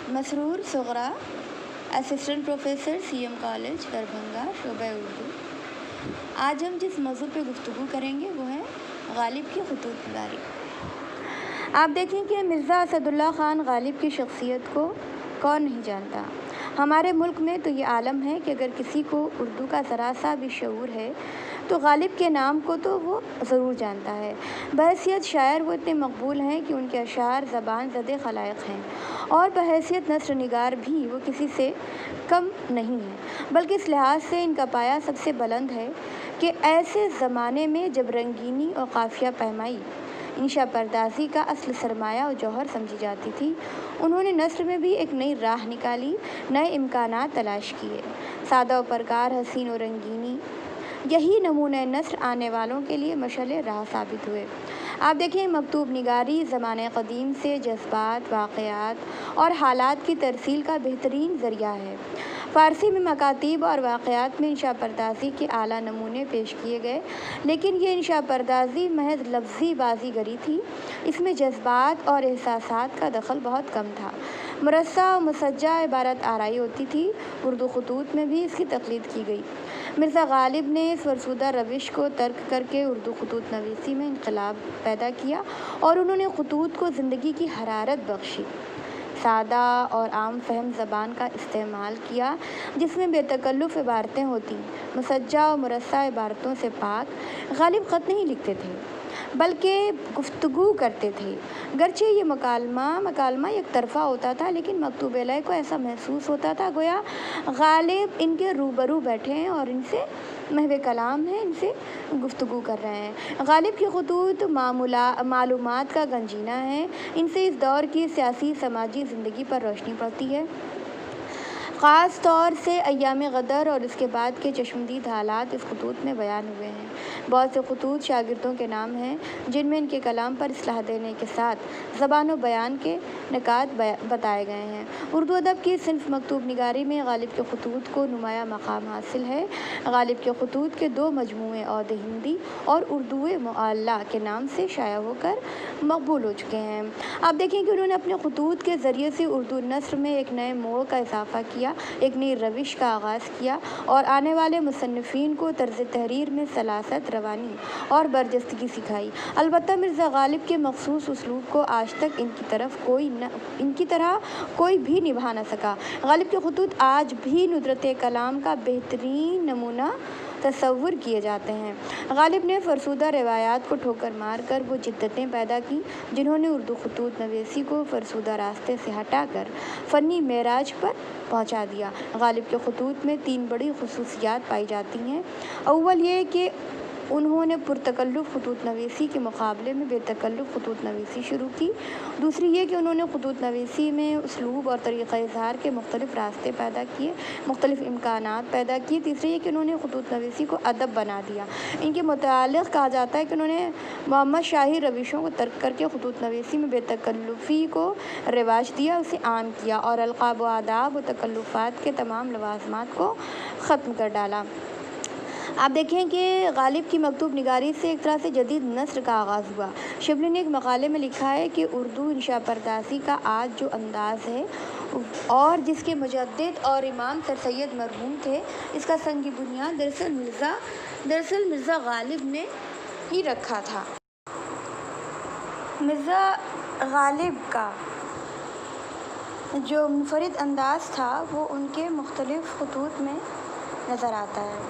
مسرور Sughra, assistant professor CM college Darbhanga, شعبہ اردو۔ آج ہم جس موضوع پہ گفتگو کریں گے وہ ہے غالب کی خطوط نگاری۔ آپ دیکھیں کہ مرزا اسد اللہ خان غالب کی شخصیت کو کون نہیں جانتا۔ ہمارے ملک میں تو یہ عالم ہے کہ اگر کسی کو اردو کا ذرا سا بھی شعور ہے تو غالب کے نام کو تو وہ ضرور جانتا ہے۔ بحیثیت شاعر وہ اتنے مقبول ہیں کہ ان کے اشعار زبان زدہ خلائق ہیں، اور بحیثیت نثر نگار بھی وہ کسی سے کم نہیں ہیں، بلکہ اس لحاظ سے ان کا پایہ سب سے بلند ہے کہ ایسے زمانے میں جب رنگینی اور قافیہ پیمائی انشا پردازی کا اصل سرمایہ و جوہر سمجھی جاتی تھی، انہوں نے نثر میں بھی ایک نئی راہ نکالی، نئے امکانات تلاش کیے۔ سادہ و پرکار، حسین و رنگینی، یہی نمونۂ نثر آنے والوں کے لیے مشعل راہ ثابت ہوئے۔ آپ دیکھیں، مکتوب نگاری زمانہ قدیم سے جذبات، واقعات اور حالات کی ترسیل کا بہترین ذریعہ ہے۔ فارسی میں مکاتیب اور واقعات میں انشا پردازی کے اعلیٰ نمونے پیش کیے گئے، لیکن یہ انشا پردازی محض لفظی بازی گری تھی، اس میں جذبات اور احساسات کا دخل بہت کم تھا۔ مرصع و مسجع عبارت آرائی ہوتی تھی۔ اردو خطوط میں بھی اس کی تقلید کی گئی۔ مرزا غالب نے اس فرسودہ روش کو ترک کر کے اردو خطوط نویسی میں انقلاب پیدا کیا، اور انہوں نے خطوط کو زندگی کی حرارت بخشی۔ سادہ اور عام فہم زبان کا استعمال کیا، جس میں بے تکلف عبارتیں ہوتیں۔ مسجع و مرصع عبارتوں سے پاک غالب خط نہیں لکھتے تھے، بلکہ گفتگو کرتے تھے۔ گرچہ یہ مکالمہ یک طرفہ ہوتا تھا، لیکن مکتوب علیہ کو ایسا محسوس ہوتا تھا گویا غالب ان کے روبرو بیٹھے ہیں اور ان سے محو کلام ہیں، ان سے گفتگو کر رہے ہیں۔ غالب کی خطوط معلومات کا گنجینہ ہیں، ان سے اس دور کی سیاسی سماجی زندگی پر روشنی پڑتی ہے۔ خاص طور سے ایام غدر اور اس کے بعد کے چشمدید حالات اس خطوط میں بیان ہوئے ہیں۔ بہت سے خطوط شاگردوں کے نام ہیں جن میں ان کے کلام پر اصلاح دینے کے ساتھ زبان و بیان کے نکات بتائے گئے ہیں۔ اردو ادب کی صنف مکتوب نگاری میں غالب کے خطوط کو نمایاں مقام حاصل ہے۔ غالب کے خطوط کے 2 مجموعے عود ہندی اور اردوئے معلیٰ کے نام سے شائع ہو کر مقبول ہو چکے ہیں۔ آپ دیکھیں کہ انہوں نے اپنے خطوط کے ذریعے سے اردو نثر میں ایک نئے موڑ کا اضافہ کیا، ایک نئی روش کا آغاز کیا، اور آنے والے مصنفین کو طرز تحریر میں سلاست، روانی اور برجستگی سکھائی۔ البتہ مرزا غالب کے مخصوص اسلوب کو آج تک ان کی طرح کوئی بھی نبھا نہ سکا۔ غالب کے خطوط آج بھی ندرت کلام کا بہترین نمونہ تصور کیے جاتے ہیں۔ غالب نے فرسودہ روایات کو ٹھوکر مار کر وہ جدتیں پیدا کیں جنہوں نے اردو خطوط نویسی کو فرسودہ راستے سے ہٹا کر فنی معراج پر پہنچا دیا۔ غالب کے خطوط میں 3 بڑی خصوصیات پائی جاتی ہیں۔ اول یہ کہ انہوں نے پرتکلف خطوط نویسی کے مقابلے میں بے تکلف خطوط نویسی شروع کی۔ دوسری یہ کہ انہوں نے خطوط نویسی میں اسلوب اور طریقہ اظہار کے مختلف راستے پیدا کیے، مختلف امکانات پیدا کیے۔ تیسری یہ کہ انہوں نے خطوط نویسی کو ادب بنا دیا۔ ان کے متعلق کہا جاتا ہے کہ انہوں نے محمد شاہی روشوں کو ترک کر کے خطوط نویسی میں بے تکلفی کو رواج دیا، اسے عام کیا، اور القاب و آداب و تکلفات کے تمام لوازمات کو ختم کر ڈالا۔ آپ دیکھیں کہ غالب کی مکتوب نگاری سے ایک طرح سے جدید نثر کا آغاز ہوا۔ شبلی نے ایک مقالے میں لکھا ہے کہ اردو انشا پردازی کا آج جو انداز ہے اور جس کے مجدد اور امام سر سید مرحوم تھے، اس کا سنگ بنیاد دراصل مرزا غالب نے ہی رکھا تھا۔ مرزا غالب کا جو منفرد انداز تھا وہ ان کے مختلف خطوط میں نظر آتا ہے۔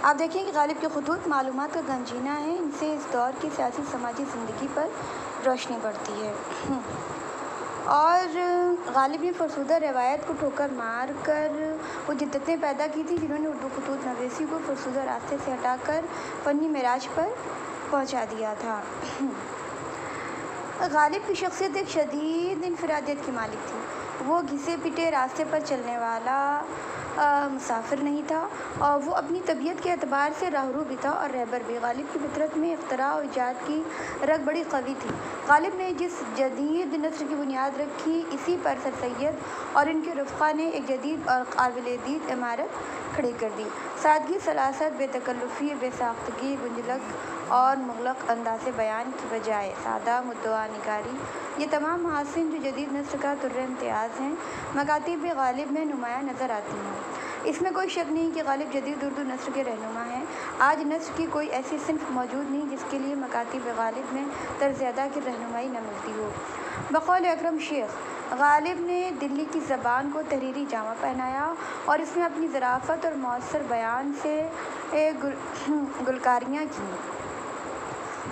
آپ دیکھیں کہ غالب کے خطوط معلومات کا گنجینہ ہیں، ان سے اس دور کی سیاسی سماجی زندگی پر روشنی پڑتی ہے۔ اور غالب نے فرسودہ روایت کو ٹھوکر مار کر وہ جدتیں پیدا کی تھی جنہوں نے اردو خطوط نویسی کو فرسودہ راستے سے ہٹا کر فنی معراج پر پہنچا دیا تھا۔ غالب کی شخصیت ایک شدید انفرادیت کی مالک تھی۔ وہ گھسے پٹے راستے پر چلنے والا مسافر نہیں تھا، اور وہ اپنی طبیعت کے اعتبار سے راہرو بھی تھا اور رہبر بھی۔ غالب کی فطرت میں اختراع و ایجاد کی رگ بڑی قوی تھی۔ غالب نے جس جدید نثر کی بنیاد رکھی، اسی پر سر سید اور ان کے رفقا نے ایک جدید اور قابل دید عمارت کھڑی کر دی۔ سادگی، سلاست، بے تکلفی، بے ساختگی، گنجلک اور مغلق انداز بیان کی بجائے سادہ مدعا نگاری، یہ تمام محاسن جو جدید نثر کا طرز امتیاز ہیں، مکاتیب غالب میں نمایاں نظر آتی ہیں۔ اس میں کوئی شک نہیں کہ غالب جدید اردو نثر کے رہنما ہیں۔ آج نثر کی کوئی ایسی صنف موجود نہیں جس کے لیے مکاتیب غالب میں طرز ادا کی رہنمائی نہ ملتی ہو۔ بقول اکرم شیخ، غالب نے دلی کی زبان کو تحریری جامہ پہنایا اور اس میں اپنی ظرافت اور مؤثر بیان سے گلکاریاں کیں۔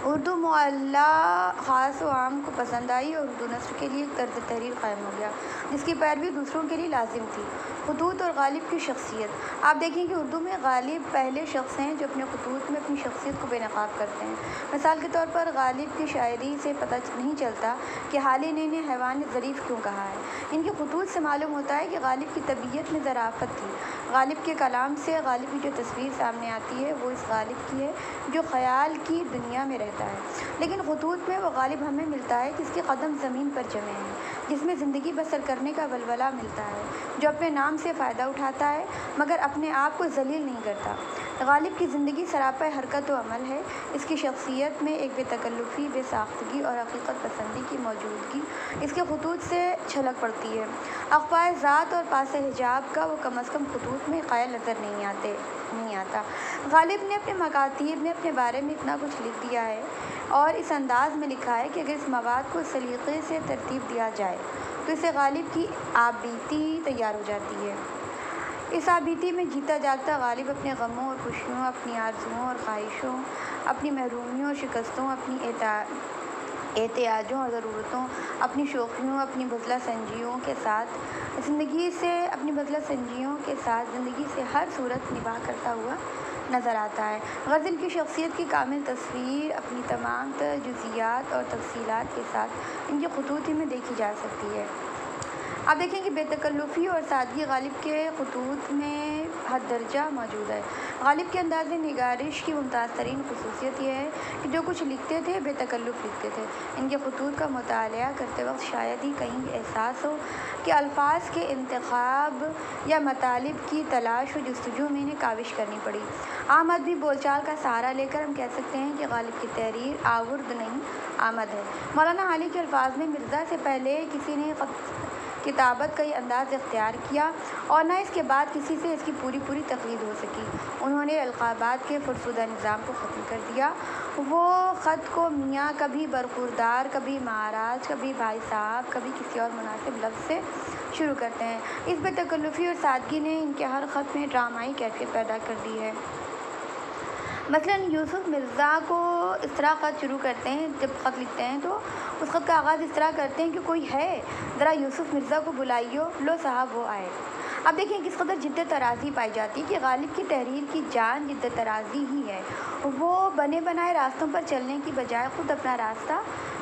اردو معلیٰ خاص و عام کو پسند آئی اور اردو نثر کے لیے ایک طرز تحریر قائم ہو گیا جس کی پیروی دوسروں کے لیے لازم تھی۔ خطوط اور غالب کی شخصیت، آپ دیکھیں کہ اردو میں غالب پہلے شخص ہیں جو اپنے خطوط میں اپنی شخصیت کو بے نقاب کرتے ہیں۔ مثال کے طور پر غالب کی شاعری سے پتہ نہیں چلتا کہ حالی نے انہیں حیوان ظریف کیوں کہا ہے۔ ان کے خطوط سے معلوم ہوتا ہے کہ غالب کی طبیعت میں ظرافت تھی۔ غالب کے کلام سے غالب کی جو تصویر سامنے آتی ہے وہ اس غالب کی ہے جو خیال کی دنیا میں رہتا ہے، لیکن خطوط میں وہ غالب ہمیں ملتا ہے جس کے قدم زمین پر جمے ہیں، جس میں زندگی بسر کرنے کا ولولہ ملتا ہے، جو اپنے نام سے فائدہ اٹھاتا ہے مگر اپنے آپ کو ذلیل نہیں کرتا۔ غالب کی زندگی سراپا حرکت و عمل ہے۔ اس کی شخصیت میں ایک بے تکلفی، بے ساختگی اور حقیقت پسندی کی موجودگی اس کے خطوط سے چھلک پڑتی ہے۔ اخفائے ذات اور پاس حجاب کا وہ کم از کم خطوط میں قائل نظر نہیں آتا۔ غالب نے اپنے مکاتیب میں اپنے بارے میں اتنا کچھ لکھ دیا ہے اور اس انداز میں لکھا ہے کہ اگر اس مواد کو سلیقے سے ترتیب دیا جائے تو اسے غالب کی آبیتی تیار ہو جاتی ہے۔ اس آبیتی میں جیتا جاگتا غالب اپنے غموں اور خوشیوں، اپنی آرزوؤں اور خواہشوں، اپنی محرومیوں اور شکستوں، اپنی احتیاجوں اور ضرورتوں، اپنی شوخیوں، اپنی بزلہ سنجیوں کے ساتھ زندگی سے ہر صورت نباہ کرتا ہوا نظر آتا ہے۔ غزل کی شخصیت کی کامل تصویر اپنی تمام تر جزئیات اور تفصیلات کے ساتھ ان کی خطوط ہی میں دیکھی جا سکتی ہے۔ آپ دیکھیں کہ بے تکلفی اور سادگی غالب کے خطوط میں حد درجہ موجود ہے۔ غالب کے انداز نگارش کی ممتاز ترین خصوصیت یہ ہے کہ جو کچھ لکھتے تھے بے تکلف لکھتے تھے۔ ان کے خطوط کا مطالعہ کرتے وقت شاید ہی کہیں احساس ہو کہ الفاظ کے انتخاب یا مطالب کی تلاش و جستجو میں انہیں کاوش کرنی پڑی۔ عام ادبی بول چال کا سہارا لے کر ہم کہہ سکتے ہیں کہ غالب کی تحریر آورد نہیں، آمد ہے۔ مولانا حالی کے الفاظ میں مرزا سے پہلے کسی نے کتابت کا یہ انداز اختیار کیا اور نہ اس کے بعد کسی سے اس کی پوری تقلید ہو سکی۔ انہوں نے القابات کے فرسودہ نظام کو ختم کر دیا۔ وہ خط کو میاں، کبھی برخوردار، کبھی مہاراج، کبھی بھائی صاحب، کبھی کسی اور مناسب لفظ سے شروع کرتے ہیں۔ اس بے تکلفی اور سادگی نے ان کے ہر خط میں ڈرامائی کیفیت پیدا کر دی ہے۔ مثلاً یوسف مرزا کو اس طرح خط شروع کرتے ہیں، جب خط لکھتے ہیں تو اس خط کا آغاز اس طرح کرتے ہیں کہ کوئی ہے ذرا یوسف مرزا کو بلائیو، لو صاحب وہ آئے۔ اب دیکھیں کس قدر جدت ترازی پائی جاتی ہے کہ غالب کی تحریر کی جان جدت ترازی ہی ہے۔ وہ بنے بنائے راستوں پر چلنے کی بجائے خود اپنا راستہ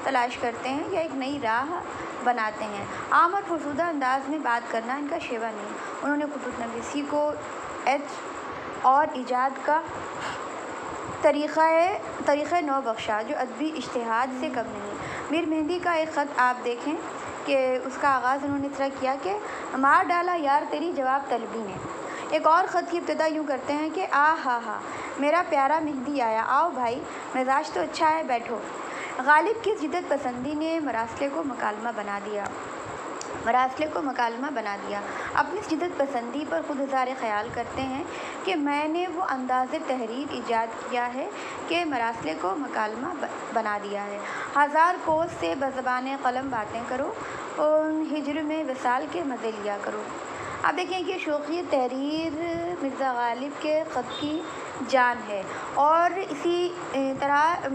تلاش کرتے ہیں یا ایک نئی راہ بناتے ہیں۔ عام اور فرسودہ انداز میں بات کرنا ان کا شیوا نہیں۔ انہوں نے خطوط نویسی کو اور ایجاد کا طریقہ نو بخشا جو ادبی اجتہاد سے کم نہیں۔ میر مہندی کا ایک خط آپ دیکھیں کہ اس کا آغاز انہوں نے اس طرح کیا کہ مار ڈالا یار تیری جواب طلبی نے۔ ایک اور خط کی ابتدا یوں کرتے ہیں کہ ہا میرا پیارا مہندی آیا، آؤ بھائی مزاج تو اچھا ہے، بیٹھو۔ غالب کی جدت پسندی نے مراسلے کو مکالمہ بنا دیا۔ اپنی جدت پسندی پر خود اظہار خیال کرتے ہیں کہ میں نے وہ انداز تحریر ایجاد کیا ہے کہ مراسلے کو مکالمہ بنا دیا ہے۔ ہزار کوس سے بزبان قلم باتیں کرو، ہجر میں وصال کے مزے لیا کرو۔ آپ دیکھیں کہ شوخی تحریر مرزا غالب کے خط کی جان ہے اور اسی طرح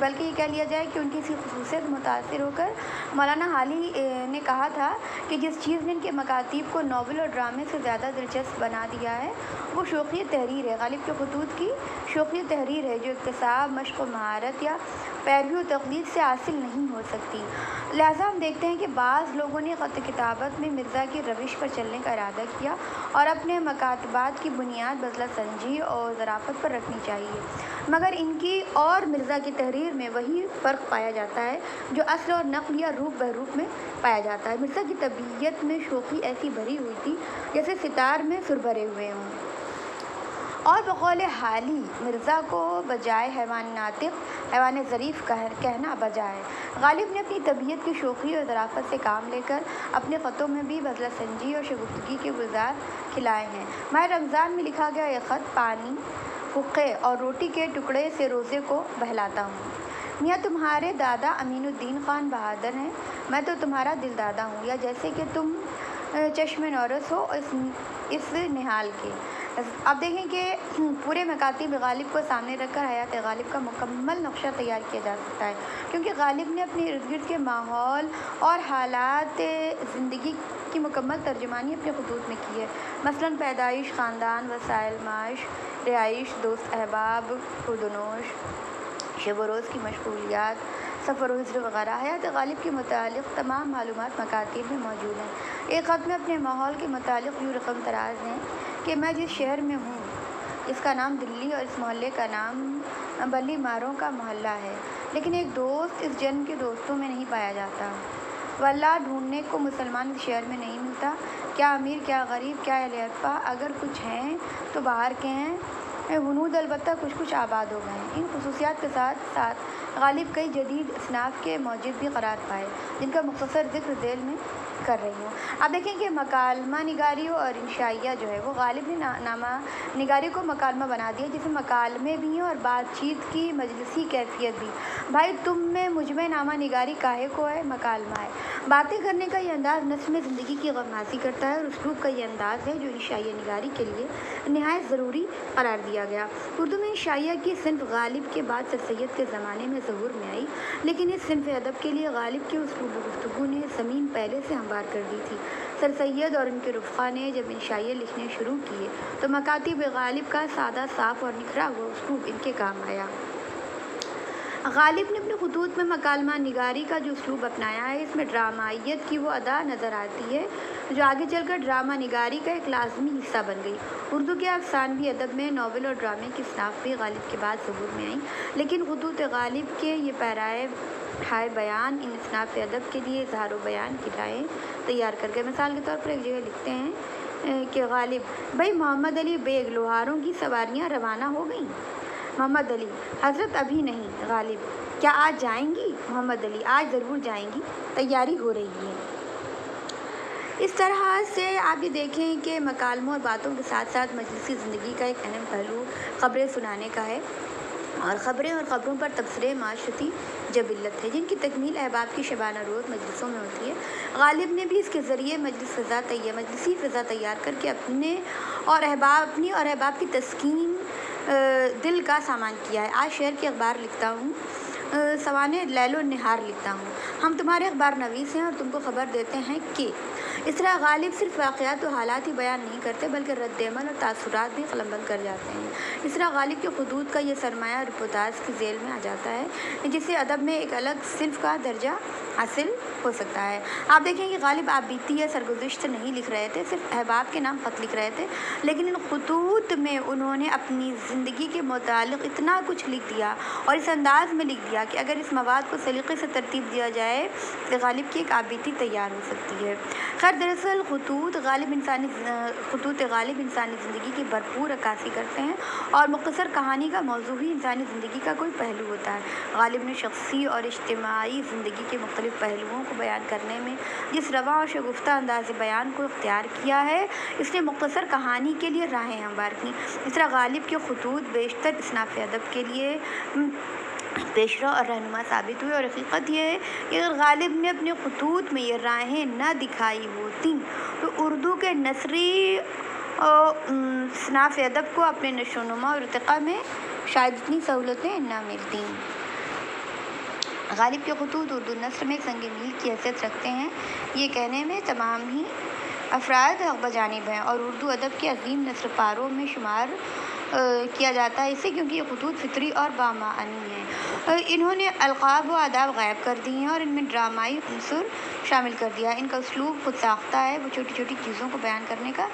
بلکہ یہ کہہ لیا جائے کہ ان کی اسی خصوصیت متاثر ہو کر مولانا حالی نے کہا تھا کہ جس چیز نے ان کے مکاتیب کو ناول اور ڈرامے سے زیادہ دلچسپ بنا دیا ہے وہ شوقی تحریر ہے۔ غالب کے خطوط کی شوقی تحریر ہے جو اکتساب، مشق و مہارت یا پیروی و تقلید سے حاصل نہیں ہو سکتی۔ لہٰذا ہم دیکھتے ہیں کہ بعض لوگوں نے خط کتابت میں مرزا کی روش پر چلنے کا ارادہ کیا اور اپنے مکاتبات کی بنیاد بذلہ سنجی اور ظرافت پر رکھنی چاہیے، مگر ان کی اور مرزا کی تحریر میں وہی فرق پایا جاتا ہے جو اصل اور نقل یا روپ بروپ میں پایا جاتا ہے۔ مرزا کی طبیعت میں شوخی ایسی بھری ہوئی تھی جیسے ستار میں سر بھرے ہوئے ہوں، اور بقول حالی مرزا کو بجائے حیوان ناطق حیوان ظریف کہنا بجائے۔ غالب نے اپنی طبیعت کی شوخی اور ظرافت سے کام لے کر اپنے خطوں میں بھی بذلہ سنجی اور شگفتگی کے گلزار کھلائے ہیں۔ ماہ رمضان میں لکھا گیا یہ خط پانی، حقے اور روٹی کے ٹکڑے سے روزے کو بہلاتا ہوں۔ میاں تمہارے دادا امین الدین خان بہادر ہیں، میں تو تمہارا دل دادا ہوں، یا جیسے کہ تم چشم نورس ہو اس نہال کے۔ اب دیکھیں کہ پورے مکاتب غالب کو سامنے رکھ کر حیات غالب کا مکمل نقشہ تیار کیا جا سکتا ہے، کیونکہ غالب نے اپنے ارد گرد کے ماحول اور حالات زندگی کی مکمل ترجمانی اپنے خطوط میں کی ہے۔ مثلاً پیدائش، خاندان، وسائل معاش، رہائش، دوست احباب، خردونوش، شب و روز کی مشغولیات، سفر و ہجر وغیرہ۔ حیات غالب کے متعلق تمام معلومات مکاتب میں موجود ہیں۔ ایک خط میں اپنے ماحول کے متعلق یوں رقم دراز ہیں کہ میں جس شہر میں ہوں اس کا نام دلی اور اس محلے کا نام بلی ماروں کا محلہ ہے، لیکن ایک دوست اس جنم کے دوستوں میں نہیں پایا جاتا۔ واللہ ڈھونڈنے کو مسلمان اس شہر میں نہیں ملتا، کیا امیر، کیا غریب، کیا اہل عرفہ، اگر کچھ ہیں تو باہر کے ہیں، ہنود البتہ کچھ آباد ہو گئے ہیں۔ ان خصوصیات کے ساتھ ساتھ غالب کئی جدید اصناف کے موجد بھی قرار پائے جن کا مختصر ذکر ذیل میں کر رہی ہوں۔ اب دیکھیں کہ مکالمہ نگاری اور انشائیہ جو ہے وہ غالب نے نامہ نگاری کو مکالمہ بنا دیا، جسے مکالمے بھی ہیں اور بات چیت کی مجلسی کیفیت بھی۔ بھائی تم میں مجھ میں نامہ نگاری کاہے کو ہے؟ مکالمہ ہے۔ باتیں کرنے کا یہ انداز نسل میں زندگی کی غمازی کرتا ہے، اور اسلوب کا یہ انداز ہے جو انشائیہ نگاری کے لیے نہایت ضروری قرار دیا گیا۔ اردو میں انشائیہ کی صنف غالب کے بعد سر سید کے زمانے میں ظہور میں آئی، لیکن اس صنف ادب کے لیے غالب کے اسلوب گفتگو نے زمین پہلے سے ہموار کر دی تھی۔ سر سید اور ان کے رفقا نے جب انشائیہ لکھنے شروع کیے تو مکاتب غالب کا سادہ، صاف اور نکھرا ہوا اسلوب ان کے کام آیا۔ غالب نے اپنے خطوط میں مکالمہ نگاری کا جو اسلوب اپنایا ہے، اس میں ڈرامائیت کی وہ ادا نظر آتی ہے جو آگے چل کر ڈرامہ نگاری کا ایک لازمی حصہ بن گئی۔ اردو کے افسانوی ادب میں ناول اور ڈرامے کی اصناف بھی غالب کے بعد ظہور میں آئیں، لیکن خطوط غالب کے یہ پیرائے ہائے بیان ان اصناف ادب کے لیے اظہار و بیان کی رائیں تیار کر گئے۔ مثال کے طور پر ایک جگہ لکھتے ہیں کہ غالب: بھائی محمد علی بیگ لوہاروں کی سواریاں روانہ ہو گئیں؟ محمد علی: حضرت ابھی نہیں۔ غالب: کیا آج جائیں گی؟ محمد علی: آج ضرور جائیں گی، تیاری ہو رہی ہے۔ اس طرح سے آپ یہ دیکھیں کہ مکالموں اور باتوں کے ساتھ ساتھ مجلسی زندگی کا ایک اہم پہلو خبریں سنانے کا ہے، اور خبریں اور خبروں پر تبصرے معاشرتی جبلت ہے جن کی تکمیل احباب کی شبانہ روز مجلسوں میں ہوتی ہے۔ غالب نے بھی اس کے ذریعے مجلسی فضا تیار کر کے اپنی اور احباب کی تسکین دل کا سامان کیا ہے۔ آج شہر کے اخبار لکھتا ہوں، سوانح لیل و نہار لکھتا ہوں، ہم تمہارے اخبار نویس ہیں اور تم کو خبر دیتے ہیں کہ۔ اس طرح غالب صرف واقعات و حالات ہی بیان نہیں کرتے بلکہ رد عمل اور تاثرات بھی قلم بند کر جاتے ہیں۔ اس طرح غالب کے خطوط کا یہ سرمایہ رپورتاج کی ذیل میں آ جاتا ہے جسے ادب میں ایک الگ صنف کا درجہ حاصل ہو سکتا ہے۔ آپ دیکھیں کہ غالب آپ بیتی یا سرگزشت نہیں لکھ رہے تھے، صرف احباب کے نام خط لکھ رہے تھے، لیکن ان خطوط میں انہوں نے اپنی زندگی کے متعلق اتنا کچھ لکھ دیا اور اس انداز میں لکھ دیا کہ اگر اس مواد کو سلیقے سے ترتیب دیا جائے تو غالب کی ایک آپ بیتی تیار ہو سکتی ہے۔ خیر دراصل خطوط غالب انسانی زندگی کی بھرپور عکاسی کرتے ہیں، اور مختصر کہانی کا موضوع ہی انسانی زندگی کا کوئی پہلو ہوتا ہے۔ غالب نے شخصی اور اجتماعی زندگی کے مختلف پہلوؤں کو بیان کرنے میں جس رواں اور شگفتہ انداز بیان کو اختیار کیا ہے، اس نے مختصر کہانی کے لیے راہیں ہموار کیں۔ اس طرح غالب کے خطوط بیشتر اصناف ادب کے لیے پیشرو اور رہنما ثابت ہوئے، اور حقیقت یہ ہے کہ اگر غالب نے اپنے خطوط میں یہ راہیں نہ دکھائی ہوتیں تو اردو کے نثری اصناف ادب کو اپنے نشو و نما اور ارتقاء میں شاید اتنی سہولتیں نہ ملتیں۔ غالب کے خطوط اردو نثر میں ایک سنگ میل کی حیثیت رکھتے ہیں، یہ کہنے میں تمام ہی افراد حق بجانب ہیں اور اردو ادب کے عظیم نثر پاروں میں شمار کیا جاتا ہے اسے، کیونکہ یہ خطوط فطری اور بامعنی ہیں۔ انہوں نے القاب و آداب غائب کر دی ہیں اور ان میں ڈرامائی عنصر شامل کر دیا ہے۔ ان کا اسلوب خود ساختہ ہے، وہ چھوٹی چھوٹی چیزوں کو بیان کرنے کا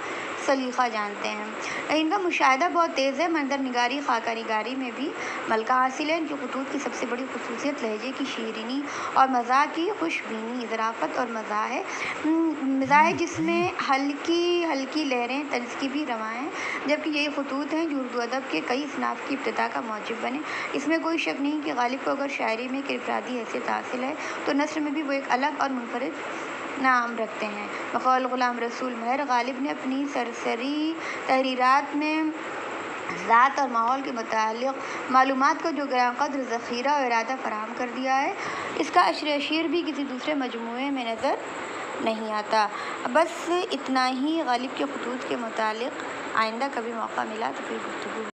سلیقہ جانتے ہیں۔ ان کا مشاہدہ بہت تیز ہے، منظر نگاری خاکہ نگاری میں بھی ملکہ حاصل ہے۔ ان کے خطوط کی سب سے بڑی خصوصیت لہجے کی شیرینی اور مزاح کی خوش بینی، ظرافت اور مزاح ہے جس میں ہلکی ہلکی لہریں طنز کی بھی رواں ہیں، جبکہ یہی خطوط ہیں جو اردو ادب کے کئی اصناف کی ابتدا کا موجب بنے۔ اس میں کوئی شک نہیں کہ غالب کو اگر شاعری میں ایک انفرادی حیثیت حاصل ہے تو نثر میں بھی وہ ایک الگ اور منفرد نام رکھتے ہیں۔ بقول غلام رسول مہر، غالب نے اپنی سرسری تحریرات میں ذات اور ماحول کے متعلق معلومات کا جو گراں قدر ذخیرہ و ارادہ فراہم کر دیا ہے، اس کا عشر اشیر بھی کسی دوسرے مجموعے میں نظر نہیں آتا۔ بس اتنا ہی غالب کے خطوط کے متعلق۔ آئندہ کبھی موقع ملا تو پھر گفتگو